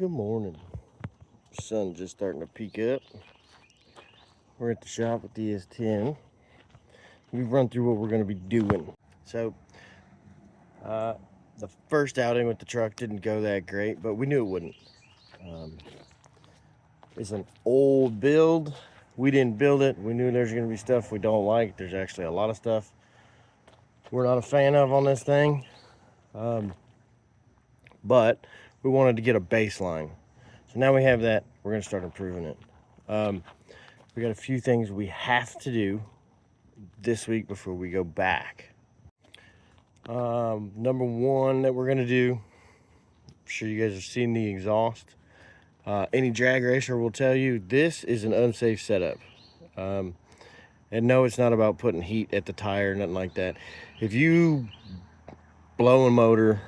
Good morning. Sun just starting to peek up. We're at the shop with the s10. We've run through what we're going to be doing. So, the first outing with the truck didn't go that great, but we knew it wouldn't. It's an old build. We didn't build it. We knew there's going to be stuff we don't like. There's actually a lot of stuff we're not a fan of on this thing. But we wanted to get a baseline. So now we have that. We're going to start improving it. We got a few things we have to do this week before we go back. Number one that we're going to do, I'm sure you guys have seen the exhaust. Any drag racer will tell you this is an unsafe setup. And no, it's not about putting heat at the tire, nothing like that. If you blow a motor,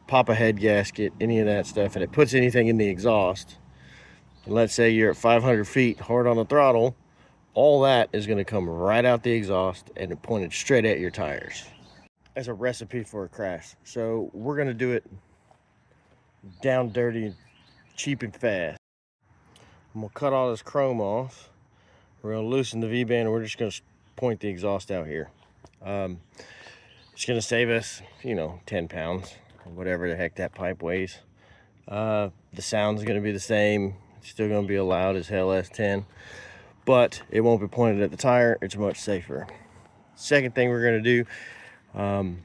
pop a head gasket, any of that stuff, and it puts anything in the exhaust, and let's say you're at 500 feet hard on the throttle, all that is going to come right out the exhaust and it pointed straight at your tires. That's a recipe for a crash. So we're going to do it down dirty, cheap and fast. I'm going to cut all this chrome off. We're going to loosen the V-band and we're just going to point the exhaust out here. It's going to save us, 10 pounds or whatever the heck that pipe weighs. The sound's going to be the same. It's still going to be a loud as hell s10, but it won't be pointed at the tire. It's much safer. Second thing we're going to do,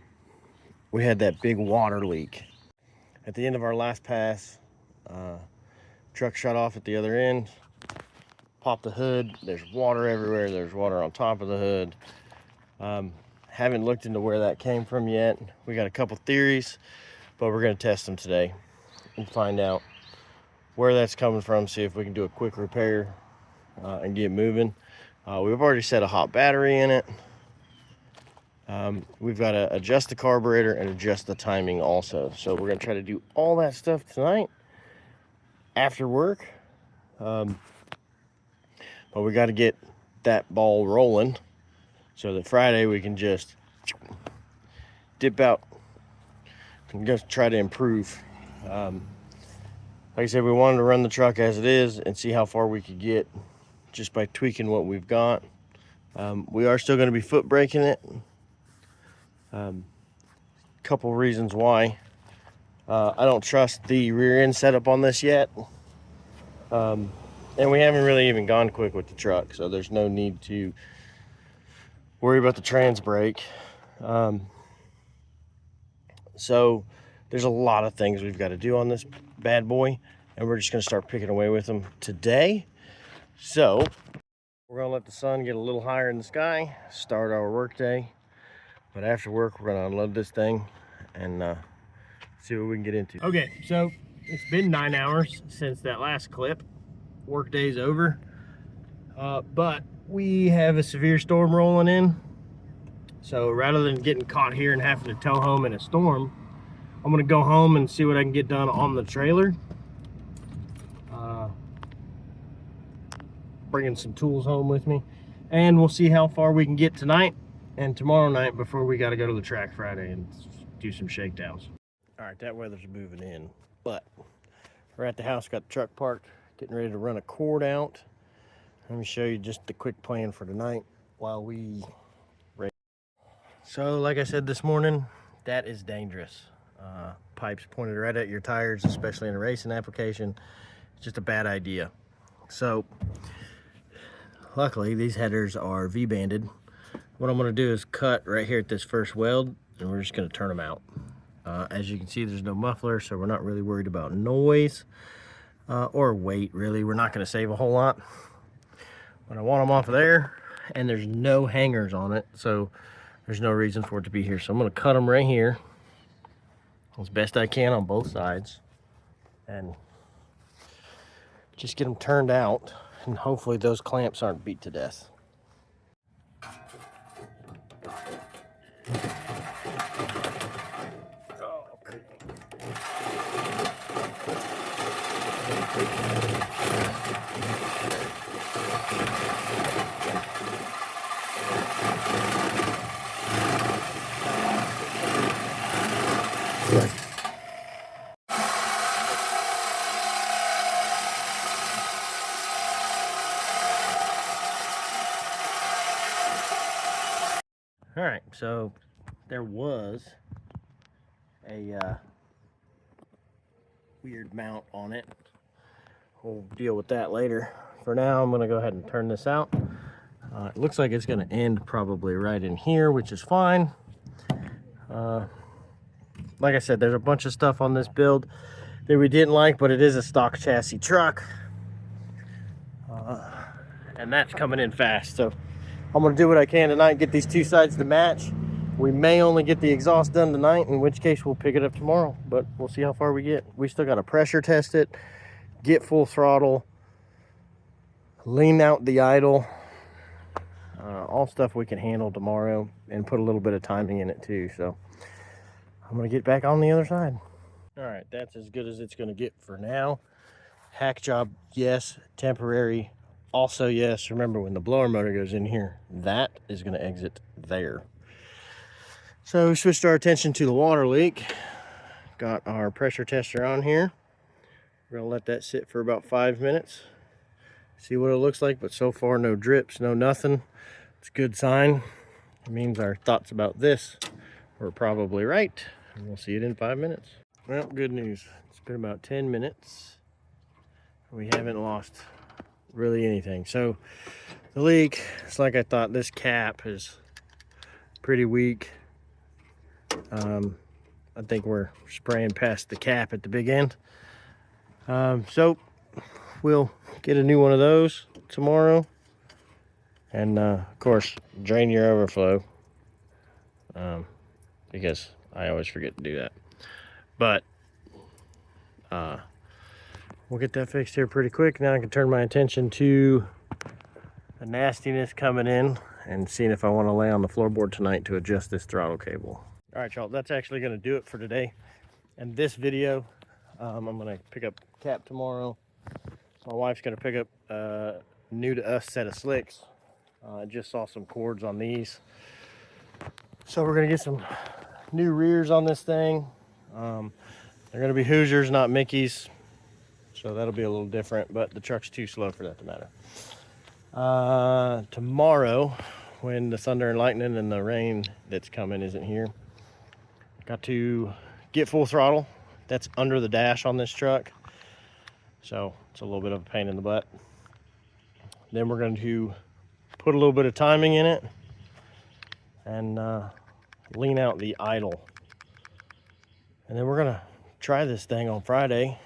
we had that big water leak at the end of our last pass. Truck shut off at the other end, popped the hood. There's water everywhere. There's water on top of the hood. Haven't looked into where that came from yet. We got a couple theories, but we're going to test them today and find out where that's coming from, see if we can do a quick repair and get moving. We've already set a hot battery in it. We've got to adjust the carburetor and adjust the timing also. So we're going to try to do all that stuff tonight after work. But we got to get that ball rolling so that Friday we can just dip out and just try to improve. Like I said, we wanted to run the truck as it is and see how far we could get just by tweaking what we've got. We are still going to be foot braking it. Couple reasons why. I don't trust the rear end setup on this yet. And we haven't really even gone quick with the truck, so there's no need to worry about the trans brake. So there's a lot of things we've got to do on this bad boy, and we're just going to start picking away with them today. So we're going to let the sun get a little higher in the sky, start our work day. But after work, we're going to unload this thing and see what we can get into. Okay, so it's been 9 hours since that last clip. Work day's over, but we have a severe storm rolling in. So rather than getting caught here and having to tow home in a storm, I'm gonna go home and see what I can get done on the trailer. Bringing some tools home with me, and we'll see how far we can get tonight and tomorrow night before we got to go to the track Friday and do some shakedowns. All right, that weather's moving in, but we're at the house, got the truck parked, getting ready to run a cord out. Let me show you just the quick plan for tonight while we race. So like I said this morning, that is dangerous. Pipes pointed right at your tires, especially in a racing application, it's just a bad idea. So luckily these headers are V-banded. What I'm going to do is cut right here at this first weld, and we're just going to turn them out. As you can see, there's no muffler, so we're not really worried about noise or weight, really. We're not going to save a whole lot. But I want them off of there, and there's no hangers on it, so there's no reason for it to be here. So I'm going to cut them right here as best I can on both sides and just get them turned out, and hopefully those clamps aren't beat to death. right, so there was a weird mount on it. We'll deal with that later. For now, I'm gonna go ahead and turn this out. It looks like it's gonna end probably right in here, which is fine. Like I said, there's a bunch of stuff on this build that we didn't like, but it is a stock chassis truck. And that's coming in fast. So I'm gonna do what I can tonight, get these two sides to match. We may only get the exhaust done tonight, in which case we'll pick it up tomorrow, but we'll see how far we get. We still gotta pressure test it, get full throttle, lean out the idle, all stuff we can handle tomorrow, and put a little bit of timing in it too. So I'm gonna get back on the other side. All right, that's as good as it's gonna get for now. Hack job, yes. Temporary, also yes. Remember, when the blower motor goes in here, that is gonna exit there. So we switched our attention to the water leak. Got our pressure tester on here. We're gonna let that sit for about 5 minutes. See what it looks like, but so far no drips, no nothing. It's a good sign. It means our thoughts about this were probably right. And we'll see it in 5 minutes. Well, good news. It's been about 10 minutes. We haven't lost really anything. So the leak, it's like I thought. This cap is pretty weak. I think we're spraying past the cap at the big end. So we'll get a new one of those tomorrow. And of course, drain your overflow. Because I always forget to do that. But we'll get that fixed here pretty quick. Now I can turn my attention to the nastiness coming in and seeing if I want to lay on the floorboard tonight to adjust this throttle cable. All right, y'all, that's actually going to do it for today. And this video, I'm going to pick up cap tomorrow. My wife's going to pick up a new to us set of slicks. I just saw some cords on these. So we're going to get some new rears on this thing. They're going to be Hoosiers, not Mickeys. So that'll be a little different, but the truck's too slow for that to matter. Tomorrow, when the thunder and lightning and the rain that's coming isn't here, got to get full throttle. That's under the dash on this truck. So it's a little bit of a pain in the butt. Then we're going to put a little bit of timing in it and lean out the idle. And then we're going to try this thing on Friday.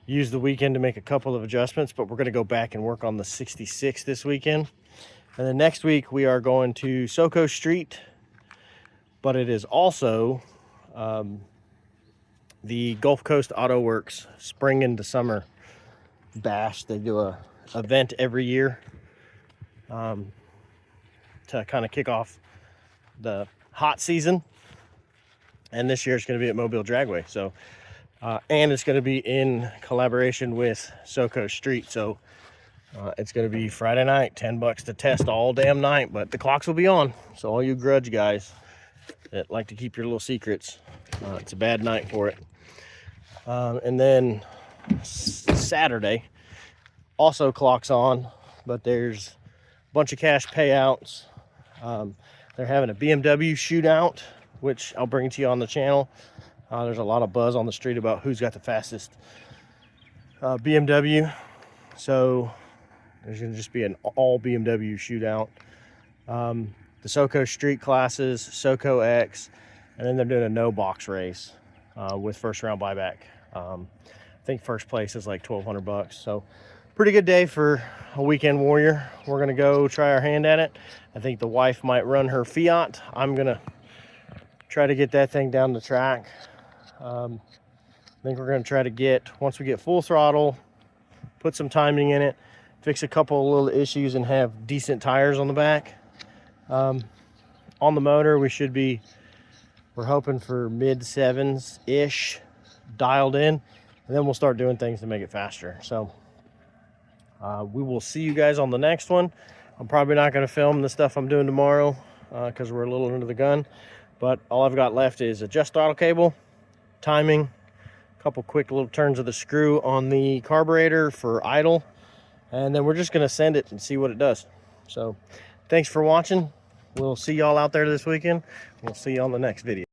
Use the weekend to make a couple of adjustments, but we're going to go back and work on the 66 this weekend. And then next week we are going to Soco Street, but it is also the Gulf Coast Auto Works spring into summer bash. They do a event every year to kind of kick off the hot season. And this year it's going to be at Mobile Dragway. So, and it's going to be in collaboration with Soco Street. So it's going to be Friday night, $10 to test all damn night, but the clocks will be on. So all you grudge guys that like to keep your little secrets, it's a bad night for it. And then Saturday also clocks on, but there's a bunch of cash payouts. They're having a BMW shootout, which I'll bring to you on the channel. There's a lot of buzz on the street about who's got the fastest BMW. So there's going to just be an all BMW shootout. The Soco Street classes, Soco X, and then they're doing a no box race with first round buyback. I think first place is like $1,200. So pretty good day for a weekend warrior. We're going to go try our hand at it. I think the wife might run her Fiat. I'm going to try to get that thing down the track. I think we're going to try to get, once we get full throttle, put some timing in it, fix a couple of little issues, and have decent tires on the back. On the motor, we're hoping for mid-7s-ish dialed in, and then we'll start doing things to make it faster. So we will see you guys on the next one. I'm probably not going to film the stuff I'm doing tomorrow because we're a little under the gun. But all I've got left is adjust throttle cable, timing, a couple quick little turns of the screw on the carburetor for idle, and then we're just going to send it and see what it does. So thanks for watching. we'll see y'all out there this weekend. We'll see you on the next video.